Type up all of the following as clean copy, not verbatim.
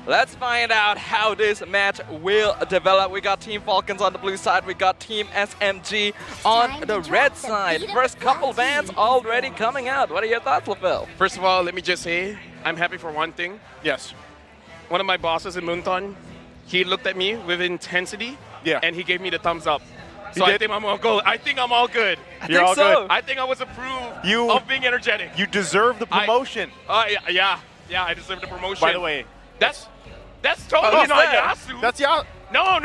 Let's find out how this match will develop. We got Team Falcons on the blue side. We got Team SMG on the red side. First couple bans already coming out. What are your thoughts, LaFell? First of all, let me just say, I'm happy for one thing. Yes. One of my bosses in Moonton, he looked at me with intensity, and he gave me the thumbs up. So I think I'm all good. I think I'm all good. You're all good. I think I was approved of being energetic. You deserve the promotion. Yeah, I deserve the promotion. By the way, that's totally not Yasu. That's Yasu. No.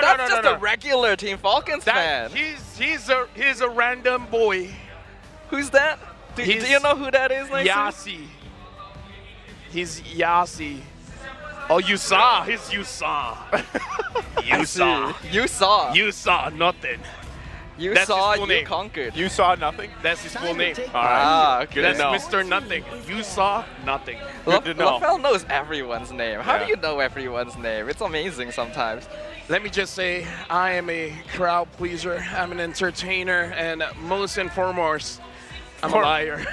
That's just a regular Team Falcons fan. He's a random boy. Who's that? Do you know who that is, Nicey? Yasi. He's Yasi. Oh, you saw. He's you saw. You saw. You saw. You saw nothing. You That's saw, his full you name. conquered. You saw nothing? That's his full name. All right. Okay. That's Mr. Nothing. You saw nothing. Good to know. LaFell knows everyone's name. How do you know everyone's name? It's amazing sometimes. Let me just say, I am a crowd pleaser. I'm an entertainer, and most and foremost, I'm a liar.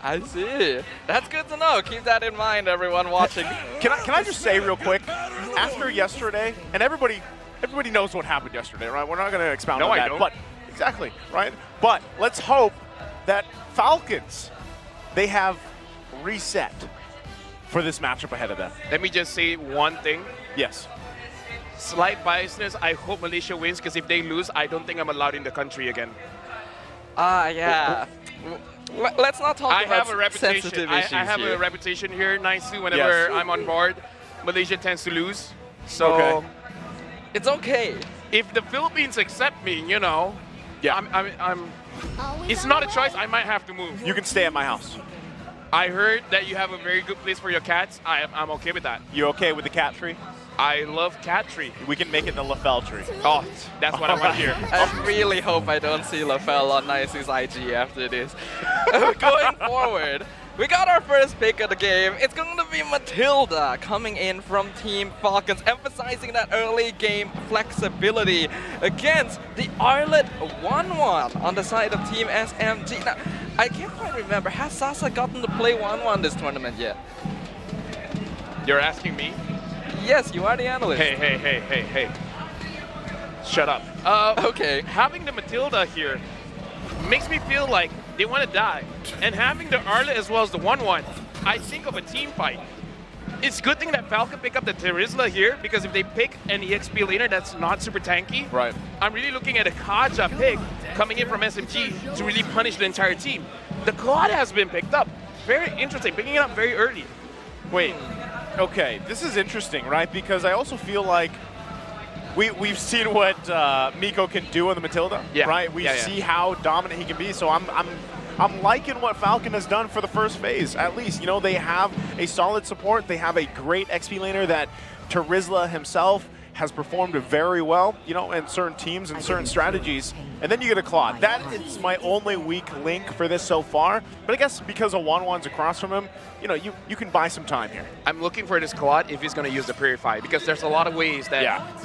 I see. That's good to know. Keep that in mind, everyone watching. Can I just say real quick, after yesterday, and everybody knows what happened yesterday, right? We're not going to expound on that. I don't. But exactly, right? But let's hope that Falcons, they have reset for this matchup ahead of them. Let me just say one thing. Yes. Slight biasness. I hope Malaysia wins, because if they lose, I don't think I'm allowed in the country again. Yeah. Let's not talk about sensitive issues I have here. a reputation here, nicely. Whenever I'm on board, Malaysia tends to lose. So it's okay. If the Philippines accept me, you know, I'm it's not a choice. I might have to move. You can stay at my house. I heard that you have a very good place for your cats. I'm okay with that. You okay with the cat tree? I love cat tree. We can make it the LaFell tree. Oh, that's what I want to hear. I really hope I don't see LaFell on Nicey's IG after this. Going forward, we got our first pick of the game. It's going to be Matilda coming in from Team Falcons, emphasizing that early game flexibility against the Arlet 1-1 on the side of Team SMG. Now, I can't quite remember, has Sasa gotten to play 1-1 this tournament yet? You're asking me? Yes, you are the analyst. Hey. Shut up. Okay. Having the Matilda here makes me feel like they want to die. And having the Arlet as well as the 1-1, I think of a team fight. It's a good thing that Falcon pick up the Terizla here, because if they pick an EXP laner that's not super tanky, I'm really looking at a Kaja pick coming in from SMG to really punish the entire team. The Claude has been picked up. Very interesting, picking it up very early. Wait, okay, this is interesting, right? Because I also feel like we've seen what Miko can do on the Matilda, right? We see how dominant he can be, so I'm liking what Falcon has done for the first phase, at least. You know, they have a solid support. They have a great XP laner that Terizla himself has performed very well, you know, in certain teams and certain strategies. And then you get a Claude. That is my only weak link for this so far. But I guess because of 1-1's across from him, you know, you can buy some time here. I'm looking for this Claude if he's going to use the Purify, because there's a lot of ways that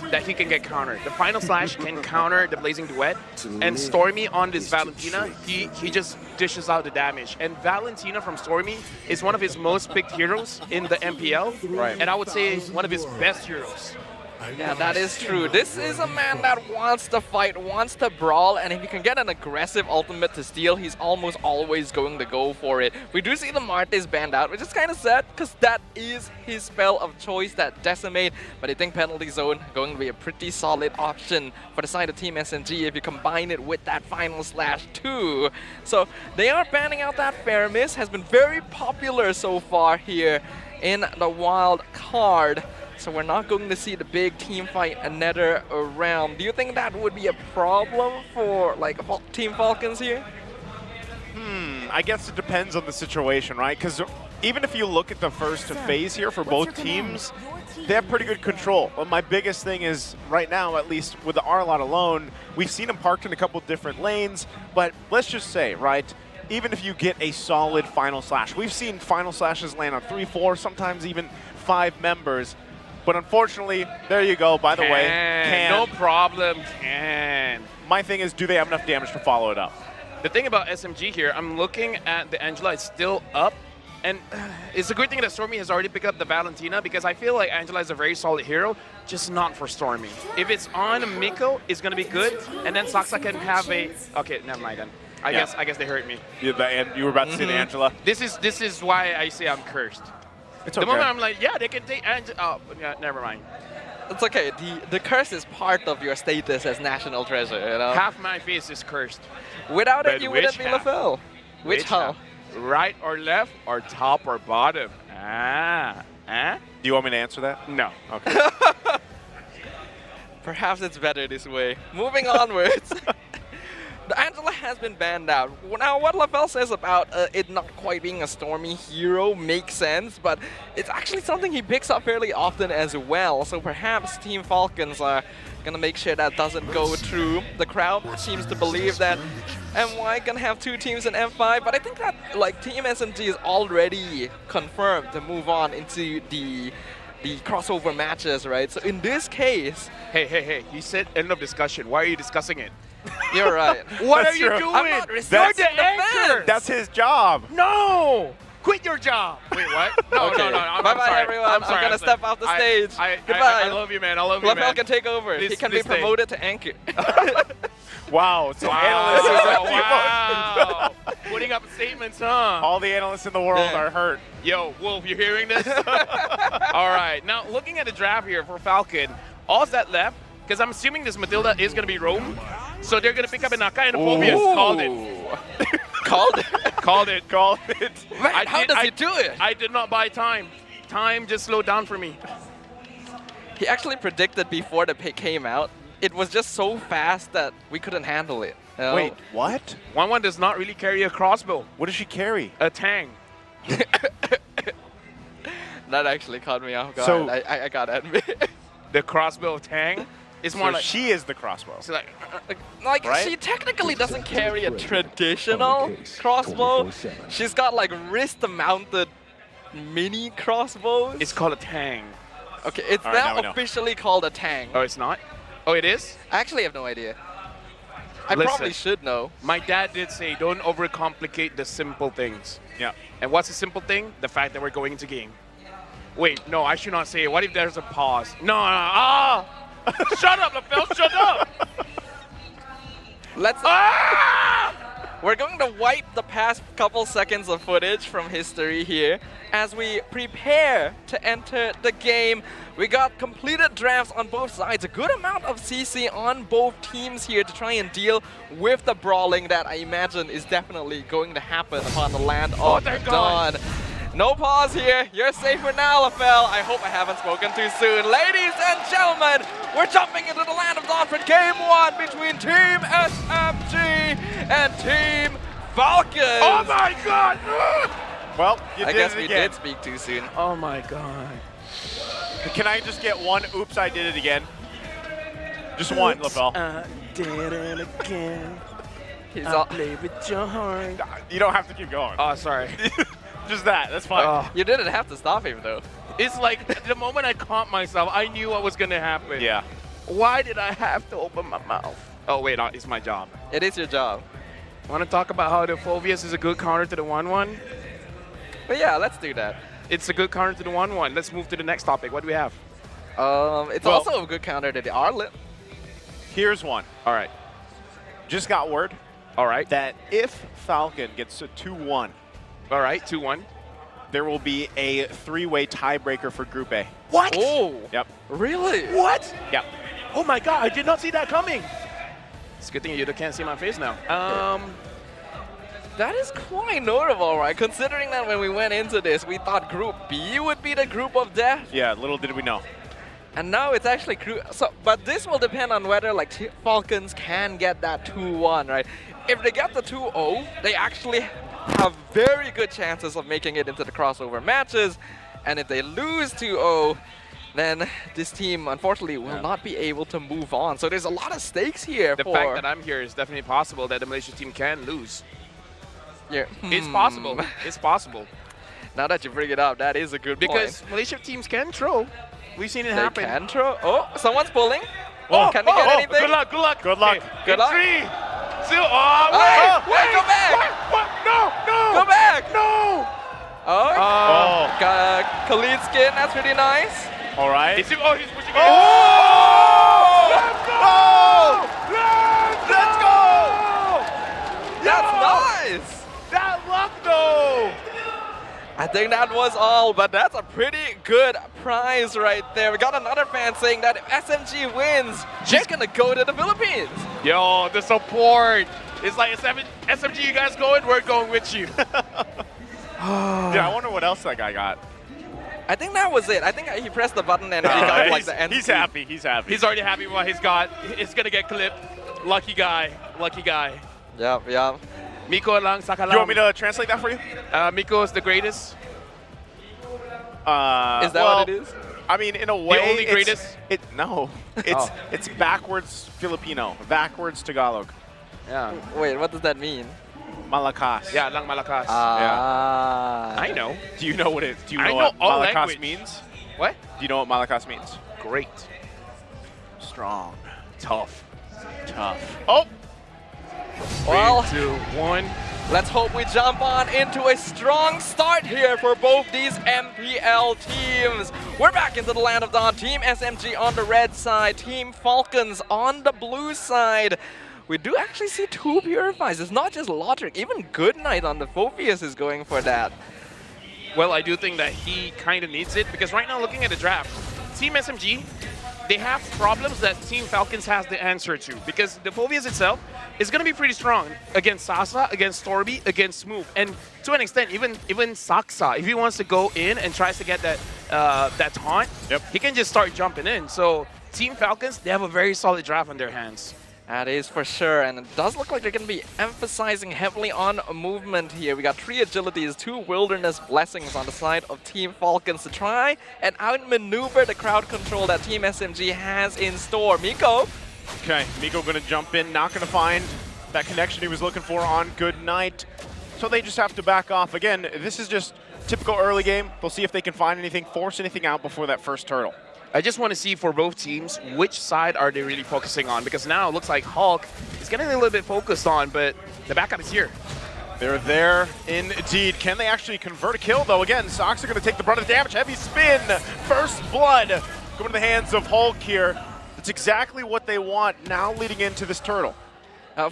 that he can get countered. The Final Slash can counter the Blazing Duet, and Stormy on this Valentina, he just dishes out the damage. And Valentina from Stormy is one of his most picked heroes in the MPL, and I would say one of his best heroes. Yeah, that is true. This is a man that wants to fight, wants to brawl, and if he can get an aggressive ultimate to steal, he's almost always going to go for it. We do see the Martes banned out, which is kind of sad, because that is his spell of choice, that Decimate, but I think Penalty Zone going to be a pretty solid option for the side of Team SMG if you combine it with that Final Slash too. So they are banning out that Fair Miss, has been very popular so far here in the wild card. So we're not going to see the big team fight another round. Do you think that would be a problem for like Team Falcons here? I guess it depends on the situation, right? Because even if you look at the first phase here for both teams, they have pretty good control. But my biggest thing is right now, at least with the Arlot alone, we've seen him parked in a couple different lanes. But let's just say, right, even if you get a solid Final Slash, we've seen Final Slashes land on 3, 4, sometimes even 5 members. But unfortunately, there you go, by the way. No problem, can. My thing is, do they have enough damage to follow it up? The thing about SMG here, I'm looking at the Angela, it's still up. And it's a good thing that Stormy has already picked up the Valentina because I feel like Angela is a very solid hero, just not for Stormy. If it's on Miko, it's going to be good. And then Saksa can have a... Okay, never mind then. I guess they hurt me. Yeah, and you were about to say the Angela. This is why I say I'm cursed. It's the okay. moment I'm like, yeah, they can take Angela. Oh, yeah, never mind. It's okay. The curse is part of your status as national treasure, you know? Half my face is cursed. Without But it, you wouldn't be half? LaFell. Which half? Right or left or top or bottom? Ah. Do you want me to answer that? No. Okay. Perhaps it's better this way. Moving onwards. The Angela has been banned out. Now, what LaFell says about it not quite being a Stormy hero makes sense, but it's actually something he picks up fairly often as well. So perhaps Team Falcons are gonna make sure that doesn't go through. The crowd seems to believe that MY gonna have 2 teams in M5, but I think that like Team SMG is already confirmed to move on into the crossover matches, right? So in this case... Hey, you said end of discussion. Why are you discussing it? You're right. What That's are you true. doing? I'm not You're resisting the anchor. That's his job. No! Quit your job. Wait, what? No, Okay. no. I'm Bye-bye, sorry. everyone. I'm sorry. I'm gonna step off the stage. Goodbye. I love you, man. I love you, LaFell man. can take over. He can be Please stay. promoted to anchor. Wow. So Analysts analysts wow. Putting up statements, huh? all the analysts in the world are hurt. Yo, Wolf, you hearing this? All right. Now, looking at the draft here for Falcon, all that left, because I'm assuming this Matilda is going to be roam, so they're going to pick up an Akai and a Phobius. Called it. Called it. Called it. Call it. Man, how does he do it? I did not buy time. Time just slowed down for me. He actually predicted before the pick came out. It was just so fast that we couldn't handle it. You know? Wait, what? 1-1 does not really carry a crossbow. What does she carry? A Tang. That actually caught me off guard. So- I gotta admit. The crossbow of Tang is more So like... she is the crossbow. She's like... Like, Right? she technically doesn't carry a traditional crossbow. She's got like wrist-mounted mini crossbows. It's called a Tang. Okay, it's All right, now we now know. officially called a Tang. Oh, it's not? Oh, it is? I actually have no idea. I Listen. probably should know. My dad did say, don't overcomplicate the simple things. Yeah. And what's the simple thing? The fact that we're going into game. Wait, no, I should not say it. What if there's a pause? No, shut up, LaFell, shut up! Let's. We're going to wipe the past couple seconds of footage from history here as we prepare to enter the game. We got completed drafts on both sides, a good amount of CC on both teams here to try and deal with the brawling that I imagine is definitely going to happen upon the land of thank Dawn. God. No pause here. You're safe for now, LaFell. I hope I haven't spoken too soon. Ladies and gentlemen, we're jumping into the land of Dawn for Game 1 between Team SMG and Team Falcons. Oh my God! Well, you I did guess it we again. did speak too soon. Oh my God. Can I just get one? Oops, I did it again. Just one, LaFell. I did it again. He's I all, play with your heart. You don't have to keep going. Oh, sorry. Just that. That's fine. you didn't have to stop him though. It's like the moment I caught myself, I knew what was gonna happen. Yeah. Why did I have to open my mouth? Oh wait, no, it's my job. It is your job. Want to talk about how the Phobius is a good counter to the 1-1? But yeah, let's do that. It's a good counter to the 1-1. Let's move to the next topic. What do we have? It's Well- also a good counter to the Arlet. Here's one. All right. Just got word All right. that if Falcon gets a 2-1, All right. 2-1. there will be a 3-way tiebreaker for Group A. What? Oh, Yep. really? What? Yep. Oh my God! I did not see that coming. It's a good thing you can't see my face now. That is quite notable, right? Considering that when we went into this, we thought Group B would be the group of death. Yeah, little did we know. And now it's actually but this will depend on whether like Falcons can get that 2-1, right? If they get the 2-0, they actually have very good chances of making it into the crossover matches. And if they lose 2-0, then this team unfortunately will not be able to move on. So there's a lot of stakes here. The fact that I'm here is definitely possible that the Malaysia team can lose. Yeah. It's possible. It's possible. Now that you bring it up, that is a good Because point. Malaysia teams can throw. We've seen it They happen. can throw. Oh, someone's pulling. Oh, Can they get anything? Good luck, good luck. Good luck. Okay. Good luck. 3, 2, Wait, go back. What? No, no. Go back. No. Oh, Khalid skin. That's pretty nice. All right. He's pushing it. Oh! Let's go! Let's go! That's nice. That luck, though. I think that was all, but that's a pretty good prize right there. We got another fan saying that if SMG wins, she's gonna go to the Philippines. Yo, the support. It's like SMG, you guys going? We're going with you. Yeah, I wonder what else that guy got. I think that was it. I think he pressed the button and he got like the end. He's happy. He's happy. He's already happy with what he's got. It's gonna get clipped. Lucky guy. Lucky guy. Yep, yep. Miko lang, saka lang. You want me to translate that for you? Miko is the greatest. Is that what it is? I mean, in a way, The only greatest? It's backwards Filipino, backwards Tagalog. Yeah. Wait, what does that mean? Malakas. Yeah, lang malakas. I know. Do you know what it? Do you I know know what all Malakas language. means? What? Do you know what Malakas means? Great. Strong, Tough. tough. Oh, Well, 3, 2, 1. let's hope we jump on into a strong start here for both these MPL teams. We're back into the Land of Dawn. Team SMG on the red side, Team Falcons on the blue side. We do actually see 2 Purifies. It's not just Lotric. Even Goodnight on the Phobius is going for that. Well, I do think that he kind of needs it because right now, looking at the draft, Team SMG, they have problems that Team Falcons has the answer to because the Phobius itself is going to be pretty strong against Sasa, against Storby, against Smooth, and to an extent, even Saksa, if he wants to go in and tries to get that that taunt, he can just start jumping in. So Team Falcons, they have a very solid draft on their hands. That is for sure, and it does look like they're going to be emphasizing heavily on movement here. We got 3 agilities, 2 wilderness blessings on the side of Team Falcons to try and outmaneuver the crowd control that Team SMG has in store. Miko? okay. Miko gonna jump in, not gonna find that connection he was looking for on Goodnight. So they just have to back off. Again, this is just typical early game. They'll see if they can find anything, force anything out before that first turtle. I just want to see for both teams, which side are they really focusing on? Because now it looks like Hulk is getting a little bit focused on, but the backup is here. They're there indeed. Can they actually convert a kill though? Again, Sox are gonna take the brunt of the damage. Heavy spin, first blood going to the hands of Hulk here. That's exactly what they want now leading into this turtle.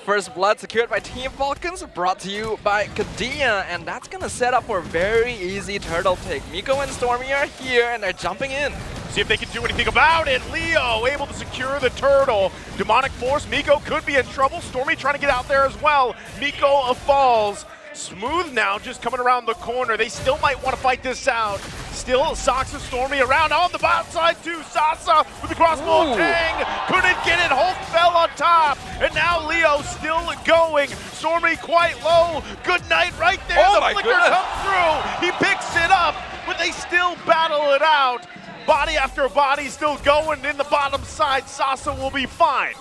First blood secured by Team Falcons, brought to you by Kadia, and that's going to set up for a very easy turtle pick. Miko and Stormy are here, and they're jumping in. See if they can do anything about it. Leo able to secure the turtle. Demonic Force, Miko could be in trouble. Stormy trying to get out there as well. Miko falls. Smooth now just coming around the corner. They still might want to fight this out. Still, Sox and Stormy around on the bot side too. Sasa with the crossbow tang. Couldn't get it. Hulk fell on top. And now Leo still going. Stormy quite low. Goodnight right there. Oh the my flicker goodness. comes through. He picks it up, but they still battle it out. Body after body still going in the bottom side. Sasa will be fine.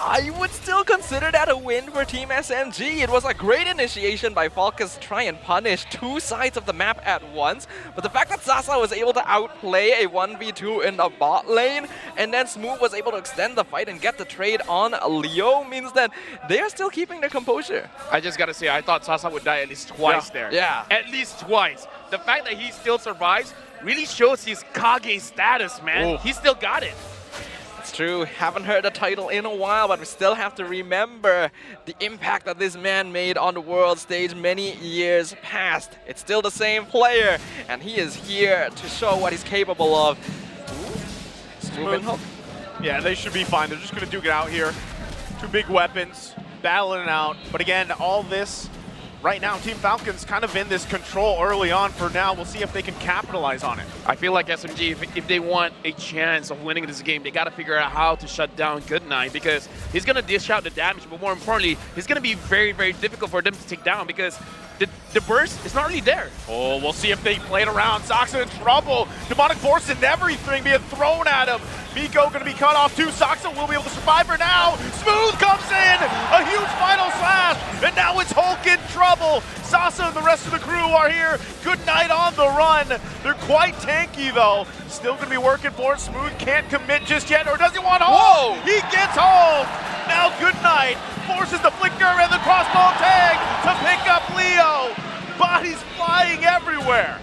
I would still consider that a win for Team SMG. It was a great initiation by Falcons to try and punish 2 sides of the map at once. But the fact that Sasa was able to outplay a 1v2 in the bot lane, and then Smooth was able to extend the fight and get the trade on Leo means that they are still keeping their composure. I just got to say, I thought Sasa would die at least twice there. Yeah. At least twice. The fact that he still survives really shows his Kage status, man. Ooh. He still got it. It's true, haven't heard the title in a while, but we still have to remember the impact that this man made on the world stage many years past. It's still the same player, and he is here to show what he's capable of. Smooth. Yeah, they should be fine. They're just going to duke it out here. 2 big weapons, battling it out. But again, all this, right now, Team Falcons kind of in this control early on for now. We'll see if they can capitalize on it. I feel like SMG, if they want a chance of winning this game, they got to figure out how to shut down Goodnight because he's going to dish out the damage, but more importantly, it's going to be very, very difficult for them to take down because the burst is not really there. Oh, we'll see if they play it around. Soxa in trouble. Demonic Force and everything being thrown at him. Miko going to be cut off too. Soxa will be able to survive for now. Smooth comes in. A huge final slash. And now it's Hulk in trouble. Sasa and the rest of the crew are here. Goodnight on the run. They're quite tanky though. Still going to be working for it. Smooth can't commit just yet. Or does he want Hulk? He gets Hulk. Now Goodnight forces the flicker and the crossbow tag to pick up Leo. Bodies flying everywhere.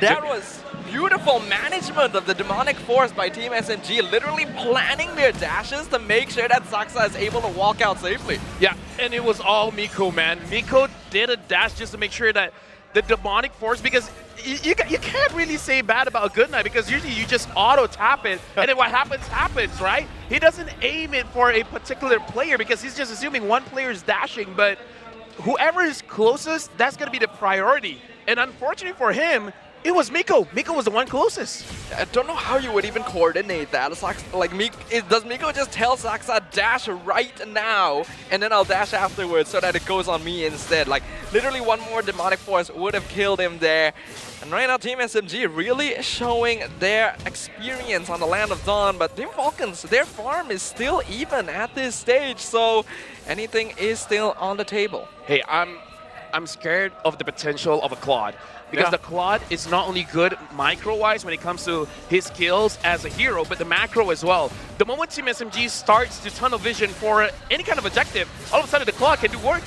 That was beautiful management of the demonic force by Team SMG, literally planning their dashes to make sure that Saksa is able to walk out safely. Yeah, and it was all Miko, man. Miko did a dash just to make sure that the demonic force, because you can't really say bad about Goodnight, because usually you just auto tap it and then what happens, right? He doesn't aim it for a particular player because he's just assuming one player is dashing, but whoever is closest, that's going to be the priority. And unfortunately for him, it was Miko. Miko was the one closest. I don't know how you would even coordinate that. It's like, does Miko just tell Saksa, dash right now, and then I'll dash afterwards so that it goes on me instead? Like, literally one more demonic force would have killed him there. And right now, Team SMG really showing their experience on the Land of Dawn, but Team Falcons, their farm is still even at this stage, so anything is still on the table. Hey, I'm scared of the potential of a Claude. Because the Claude is not only good micro-wise when it comes to his skills as a hero, but the macro as well. The moment Team SMG starts to tunnel vision for any kind of objective, all of a sudden the Claude can do work.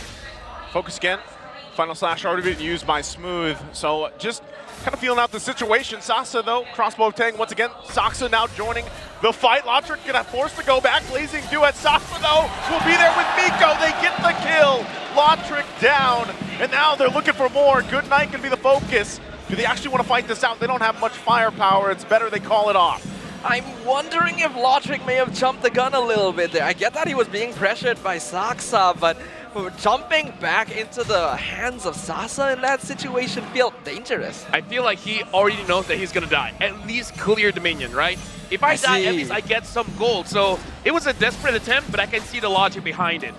Focus again. Final slash already been used by Smooth. So just kind of feeling out the situation. Saksa though, crossbow tang once again. Saksa now joining the fight. Lotric gonna force to go back. Blazing Duet. Saksa though will be there with Miko. They get the kill. Lotric down. And now they're looking for more. Goodnight can be the focus. Do they actually want to fight this out? They don't have much firepower. It's better they call it off. I'm wondering if Lotric may have jumped the gun a little bit there. I get that he was being pressured by Saksa, but jumping back into the hands of Sasa in that situation felt dangerous. I feel like he already knows that he's gonna die. At least clear the minion, right? If I die, at least I get some gold. So it was a desperate attempt, but I can see the logic behind it.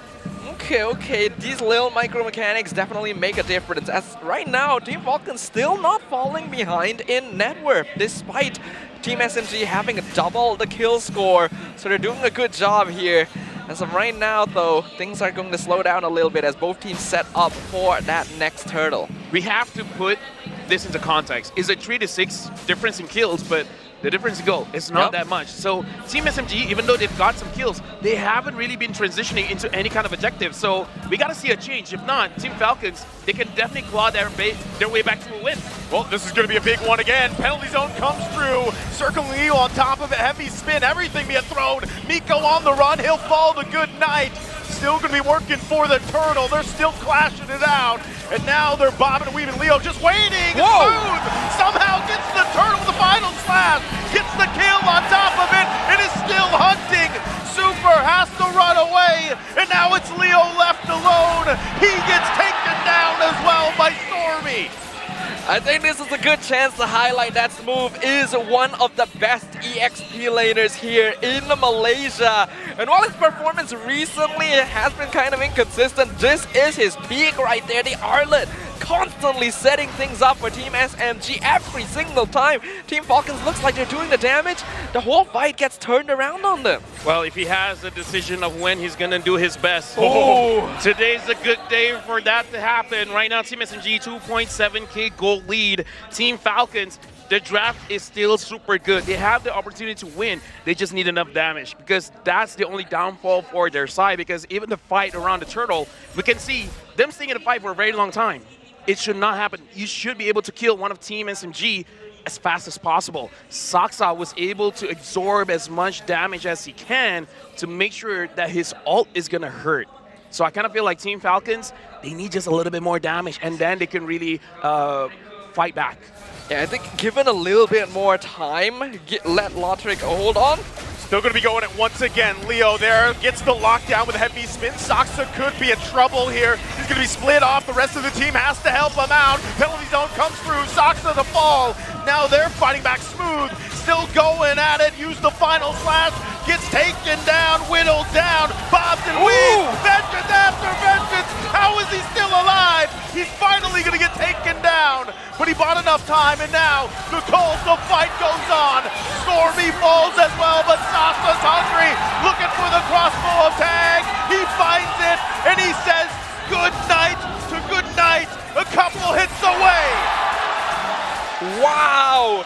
Okay, these little micro mechanics definitely make a difference. As right now, Team Falcons still not falling behind in net worth, despite Team SMG having double the kill score. So they're doing a good job here. As of right now, though, things are going to slow down a little bit as both teams set up for that next turtle. We have to put this into context. It's a 3 to 6 difference in kills, but the difference in goal is not that much. So Team SMG, even though they've got some kills, they haven't really been transitioning into any kind of objective. So we got to see a change. If not, Team Falcons, they can definitely claw their way back to a win. Well, this is going to be a big one again. Penalty zone comes through. Circling Leo on top of it. Heavy spin. Everything being thrown. Miko on the run. He'll fall to Goodnight. Still going to be working for the turtle. They're still clashing it out. And now they're bobbing and weaving. Leo just waiting. Smooth somehow gets the turtle with the final slash. Gets the kill on top of it. It is still hunting. Super has to run away. And now it's Leo left alone. He gets taken down as well by Stormy. I think this is a good chance to highlight that Smooth is one of the best EXP laners here in Malaysia. And while his performance recently has been kind of inconsistent, this is his peak right there. The Arlet constantly setting things up for Team SMG every single time. Team Falcons looks like they're doing the damage. The whole fight gets turned around on them. Well, if he has a decision of when he's going to do his best, today's a good day for that to happen. Right now, Team SMG 2.7k gold lead. Team Falcons, the draft is still super good. They have the opportunity to win. They just need enough damage because that's the only downfall for their side, because even the fight around the turtle, we can see them staying in the fight for a very long time. It should not happen. You should be able to kill one of Team SMG as fast as possible. Saksa was able to absorb as much damage as he can to make sure that his ult is going to hurt. So I kind of feel like Team Falcons, they need just a little bit more damage, and then they can really fight back. Yeah, I think given a little bit more time, let Lotric hold on. Still going to be going it once again. Leo there gets the lockdown with a heavy spin. Saksa could be in trouble here. He's going to be split off. The rest of the team has to help him out. Penalty zone comes through. Saksa the fall. Now they're fighting back. Smooth still going at it. Use the final slash. Gets taken down. Whittled down. Bobs and weaves. Vengeance after vengeance. How is he still alive? He's finally going to get taken down. But he bought enough time, and now the fight goes on. Stormy falls as well, but Saksa's hungry, looking for the crossbow tag. He finds it, and he says good night to Goodnight, a couple hits away. Wow,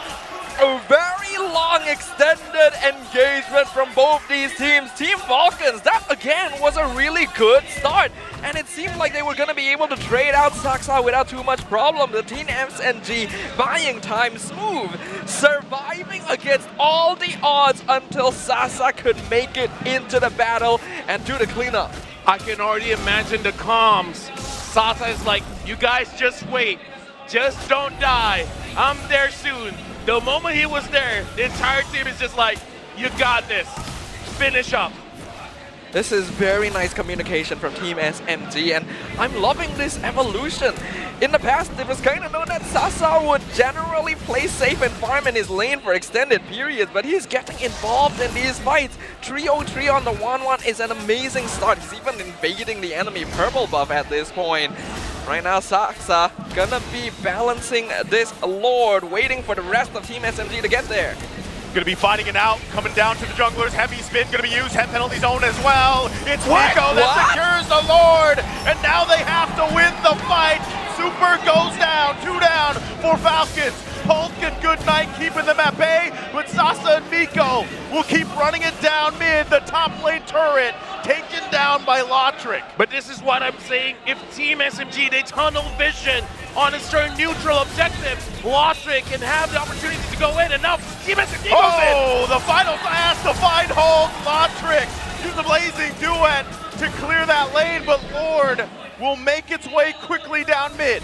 a very long long extended engagement from both these teams. Team Falcons, that again was a really good start. And it seemed like they were going to be able to trade out Saksa without too much problem. The Team SMG buying time, Smooth surviving against all the odds until Sasa could make it into the battle and do the cleanup. I can already imagine the comms. Sasa is like, you guys just wait. Just don't die. I'm there soon. The moment he was there, the entire team is just like, you got this. Finish up. This is very nice communication from Team SMG, and I'm loving this evolution. In the past, it was kind of known that Sasa would generally play safe and farm in his lane for extended periods, but he's getting involved in these fights. 303 on the 1-1 is an amazing start. He's even invading the enemy purple buff at this point. Right now, Saksa gonna be balancing this Lord, waiting for the rest of Team SMG to get there. Gonna be fighting it out, coming down to the junglers. Heavy spin gonna be used, head penalty zone as well. It's Miko that secures the Lord, and now they have to win the fight. Super goes down, 2 down for Falcons. Hulk and Goodnight keeping them at bay, but Sasa and Miko will keep running it down mid. The top lane turret taken down by Lotric. But this is what I'm saying. If Team SMG, they tunnel vision on a certain neutral objective, Lotric can have the opportunity to go in, and now Team SMG goes in. Oh, the final blast to find Hulk. Lotric use the blazing duet to clear that lane, but Lord will make its way quickly down mid.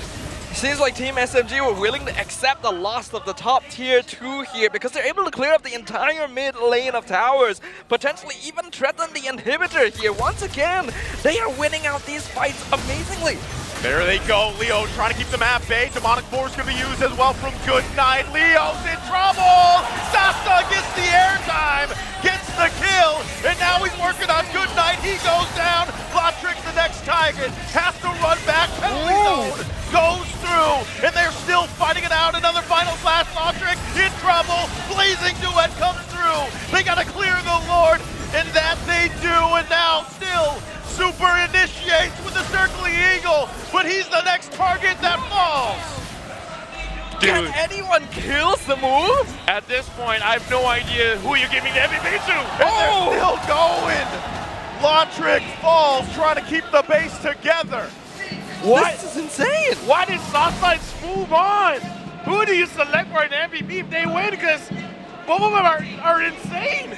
Seems like Team SMG were willing to accept the loss of the top tier 2 here because they're able to clear up the entire mid lane of towers, potentially even threaten the inhibitor here. Once again, they are winning out these fights amazingly. There they go, Leo trying to keep them at bay. Demonic Force gonna be used as well from Goodnight. Leo's in trouble! Sasa gets the airtime, gets the kill, and now he's working on Goodnight. He goes down. Lotric's the next target, has to run back. Penalty zone goes through, and they're still fighting it out. Another final slash. Lotric in trouble. Blazing duet comes through. They gotta clear the Lord, and that they do, and now still Super initiates with the circling eagle, but he's the next target that falls. Dude. Can anyone kill Smooth? At this point, I have no idea who you're giving the MVP to. And they're still going. Lotric falls, trying to keep the base together. What? This is insane. Why did Southside move on? Who do you select for an MVP if they win? Because both of them are insane.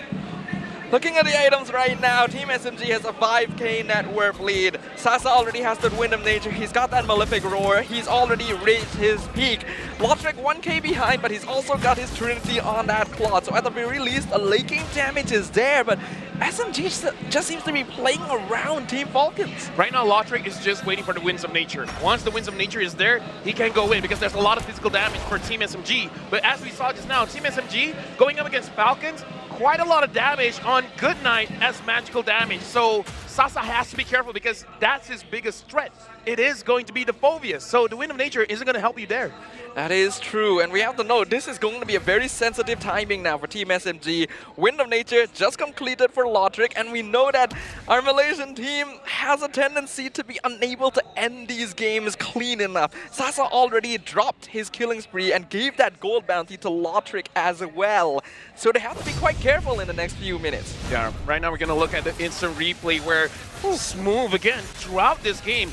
Looking at the items right now, Team SMG has a 5k net worth lead. Sasa already has the Wind of Nature. He's got that Malefic Roar. He's already reached his peak. Lotric 1k behind, but he's also got his Trinity on that Claw. So at the very least, a late game damage is there, but SMG just seems to be playing around Team Falcons. Right now, Lotric is just waiting for the Winds of Nature. Once the Winds of Nature is there, he can go in because there's a lot of physical damage for Team SMG. But as we saw just now, Team SMG going up against Falcons, quite a lot of damage on Goodnight as magical damage. So Sasa has to be careful because that's his biggest threat. It is going to be the Phobius. So the Wind of Nature isn't going to help you there. That is true, and we have to know this is going to be a very sensitive timing now for Team SMG. Wind of Nature just completed for Lotric, and we know that our Malaysian team has a tendency to be unable to end these games clean enough. Sasa already dropped his killing spree and gave that gold bounty to Lotric as well. So they have to be quite careful in the next few minutes. Yeah, right now we're going to look at the instant replay where Smooth again throughout this game.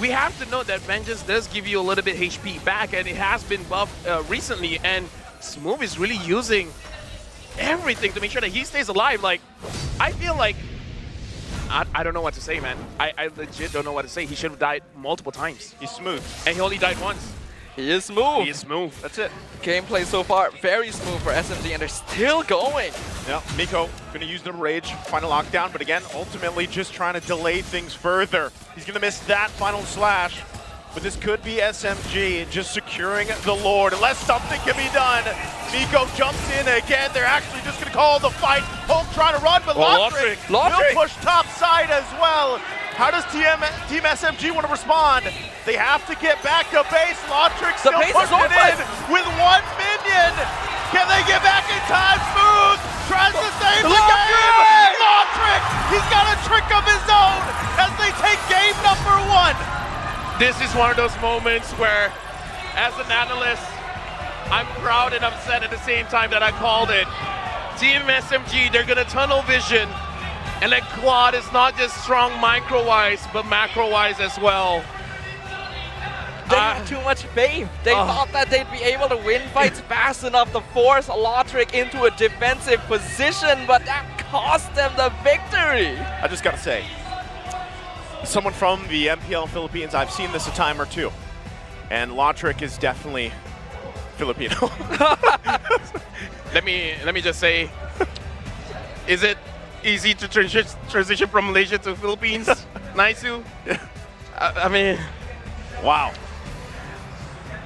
We have to note that Vengeance does give you a little bit HP back, and it has been buffed recently, and Smooth is really using everything to make sure that he stays alive. Like, I feel like, I don't know what to say, man. I legit don't know what to say. He should have died multiple times. He's smooth. And he only died once. He is smooth. He is smooth. That's it. Gameplay so far, very smooth for SMG, and they're still going. Yeah, Miko going to use the Rage, final lockdown, but again, ultimately just trying to delay things further. He's going to miss that final slash, but this could be SMG just securing the Lord, unless something can be done. Miko jumps in again. They're actually just going to call the fight. Hulk trying to run, but Lotric will push top side as well. How does Team SMG want to respond? They have to get back to base. Lotric still pushing it in with 1 minion. Can they get back in time? Smooth tries to save the game. Lotric, he's got a trick of his own as they take game number 1. This is one of those moments where, as an analyst, I'm proud and upset at the same time that I called it. Team SMG, they're gonna tunnel vision. And then Quad is not just strong micro-wise, but macro-wise as well. They had too much faith. They thought that they'd be able to win fights fast enough to force Lotric into a defensive position, but that cost them the victory. I just gotta say, someone from the MPL Philippines, I've seen this a time or two, and Lotric is definitely Filipino. Let me just say, is it easy to transition from Malaysia to Philippines? Naisu? I mean, wow.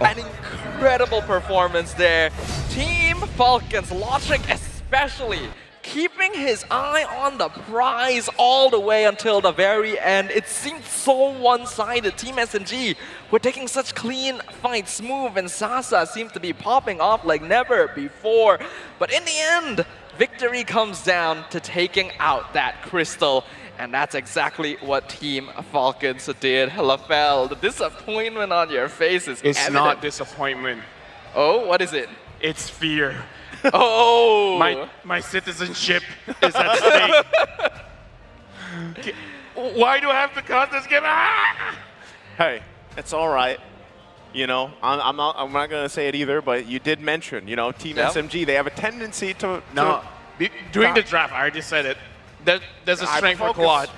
An incredible performance there. Team Falcons, Lotric especially, keeping his eye on the prize all the way until the very end. It seemed so one-sided. Team SMG were taking such clean fights. Smooth and Sasa seemed to be popping off like never before. But in the end, victory comes down to taking out that crystal. And that's exactly what Team Falcons did. LaFell, the disappointment on your face is it's evident. not disappointment. Oh, what is it? It's fear. Oh! My citizenship is at stake. Why do I have to cut this game? Ah! Hey, it's all right. You know, I'm not gonna say it either, but you did mention, you know, Team SMG, they have a tendency to during the draft, I already said it. There's a strength for Quad.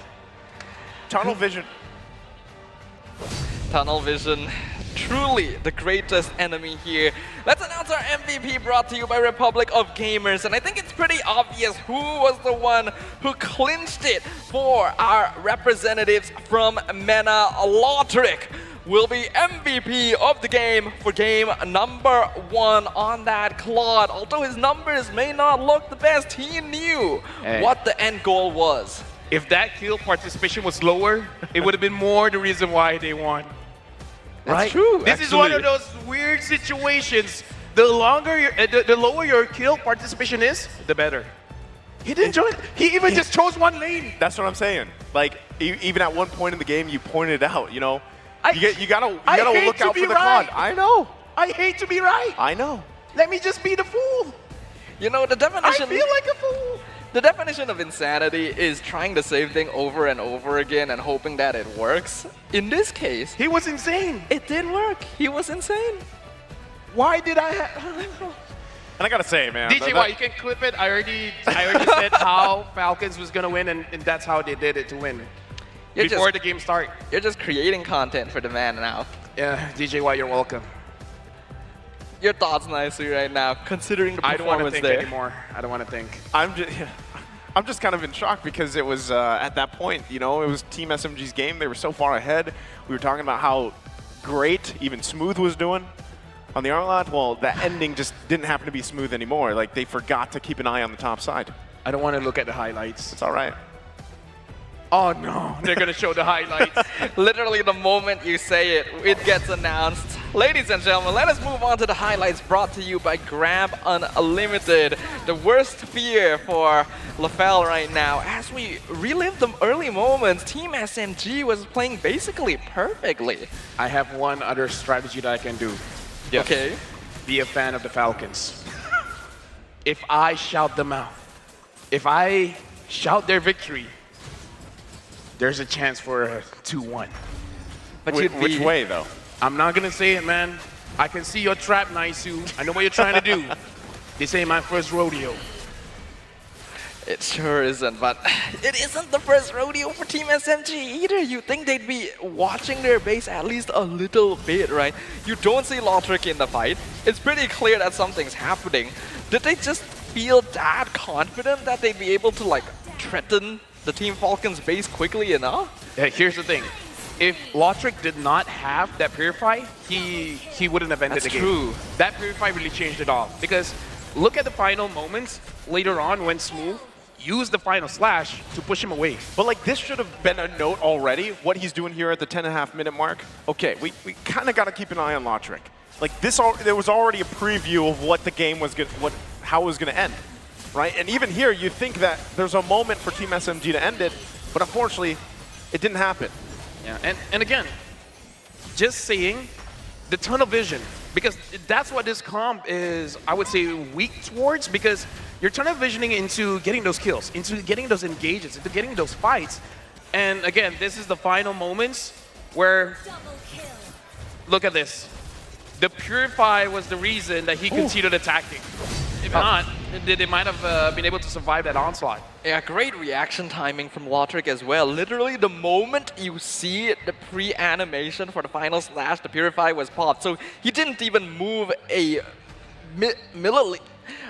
Tunnel vision. Tunnel vision, truly the greatest enemy here. Let's announce our MVP, brought to you by Republic of Gamers. And I think it's pretty obvious who was the one who clinched it for our representatives from MENA. Lotric will be MVP of the game for game number 1 on that Claude. Although his numbers may not look the best, he knew what the end goal was. If that kill participation was lower, it would have been more the reason why they won. That's true. This is one of those weird situations. The lower your kill participation is, the better. He didn't join. He even just chose one lane. That's what I'm saying. Like, even at one point in the game, you pointed it out, you know. You gotta look out for the Claude. I know. I hate to be right. I know. Let me just be the fool. You know, the definition. I feel like a fool. The definition of insanity is trying the same thing over and over again and hoping that it works. In this case, he was insane. It did work. He was insane. Why did I And I gotta say, man. DJY, you can clip it. I already said how Falcons was gonna win, and that's how they did it to win. Before the game start. You're just creating content for the man now. Yeah, DJY, you're welcome. Your thoughts, Nicely, right now, considering the performance there. I don't want to think anymore. I don't want to think. I'm just kind of in shock because it was at that point, you know, it was Team SMG's game. They were so far ahead. We were talking about how great even Smooth was doing on the Arlot. Well, that ending just didn't happen to be smooth anymore. Like, they forgot to keep an eye on the top side. I don't want to look at the highlights. It's all right. Oh no, they're going to show the highlights. Literally the moment you say it, it gets announced. Ladies and gentlemen, let us move on to the highlights brought to you by Grab Unlimited. The worst fear for LaFell right now. As we relive the early moments, Team SMG was playing basically perfectly. I have one other strategy that I can do. Yes. Okay. Be a fan of the Falcons. If I shout them out, if I shout their victory, there's a chance for a 2-1. But which way, though? I'm not going to say it, man. I can see your trap, Naisu. I know what you're trying to do. This ain't my first rodeo. It sure isn't, but it isn't the first rodeo for Team SMG either. You think they'd be watching their base at least a little bit, right? You don't see Lotric in the fight. It's pretty clear that something's happening. Did they just feel that confident that they'd be able to, like, threaten the Team Falcons base quickly enough? Yeah, here's the thing. If Lotric did not have that Purify, he wouldn't have ended the game. That's true. That Purify really changed it all. Because look at the final moments later on when Smooth used the final slash to push him away. But like, this should have been a note already, what he's doing here at the 10.5-minute mark. Okay, we kind of got to keep an eye on Lotric. Like, there was already a preview of what the game was how it was going to end. Right? And even here, you think that there's a moment for Team SMG to end it, but unfortunately, it didn't happen. Yeah, and again, just saying, the tunnel vision, because that's what this comp is, I would say, weak towards, because You're tunnel visioning into getting those kills, into getting those engages, into getting those fights. And again, this is the final moments where, look at this. The Purify was the reason that he continued attacking. If not, they might have been able to survive that onslaught. Yeah, great reaction timing from Lotric as well. Literally, the moment you see the pre-animation for the final slash, the Purify was popped. So he didn't even move a milliliter.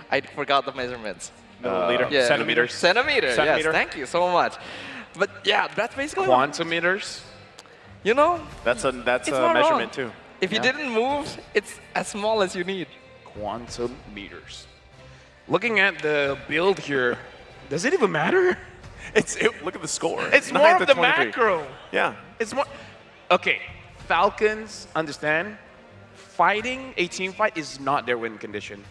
I forgot the measurements. Milliliter? Yeah. Centimeters? Centimeter, yes. Thank you so much. But yeah, that's basically... Quantimeters? You know? That's a measurement too. If you didn't move, it's as small as you need. Quantum meters. Looking at the build here, does it even matter? Look at the score. It's more of the macro. Yeah. It's more. Okay, Falcons understand. Fighting a team fight is not their win condition.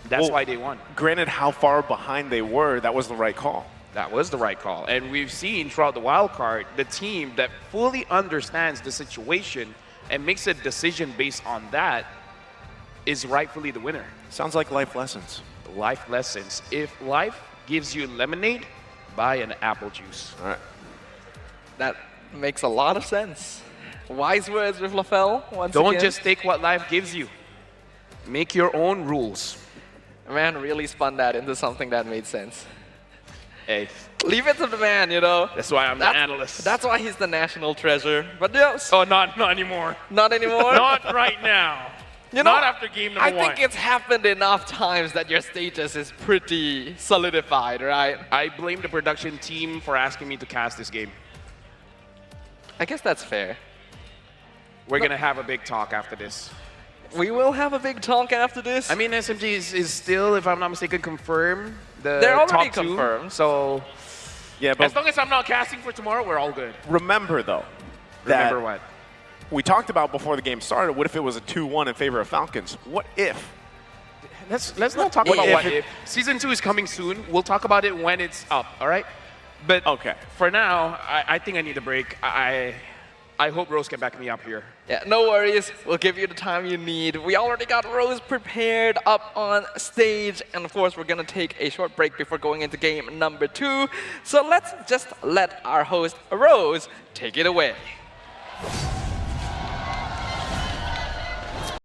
That's why they won. Granted, how far behind they were, that was the right call. That was the right call. And we've seen throughout the wild card, the team that fully understands the situation and makes a decision based on that is rightfully the winner. Sounds like life lessons. Life lessons. If life gives you lemonade, buy an apple juice. All right. That makes a lot of sense. Wise words with LaFell once Don't again. just take what life gives you. Make your own rules. Man really spun that into something that made sense. Hey. Leave it to the man, you know. That's why I'm the analyst. That's why he's the national treasure. But yes. Oh, not anymore. Not anymore? Not right now. You know, not after game number 1. I think it's happened enough times that your status is pretty solidified, right? I blame the production team for asking me to cast this game. I guess that's fair. We're going to have a big talk after this. We will have a big talk after this. I mean, SMG is still, if I'm not mistaken, confirmed. They're already top 2, confirmed. So yeah, but as long as I'm not casting for tomorrow, we're all good. Remember, though. Remember what? We talked about before the game started, what if it was a 2-1 in favor of Falcons? What if? Let's not talk about what if. Season 2 is coming soon. We'll talk about it when it's up, all right? But for now, I think I need a break. I hope Rose can back me up here. Yeah, no worries. We'll give you the time you need. We already got Rose prepared up on stage. And of course, we're going to take a short break before going into game number 2. So let's just let our host, Rose, take it away.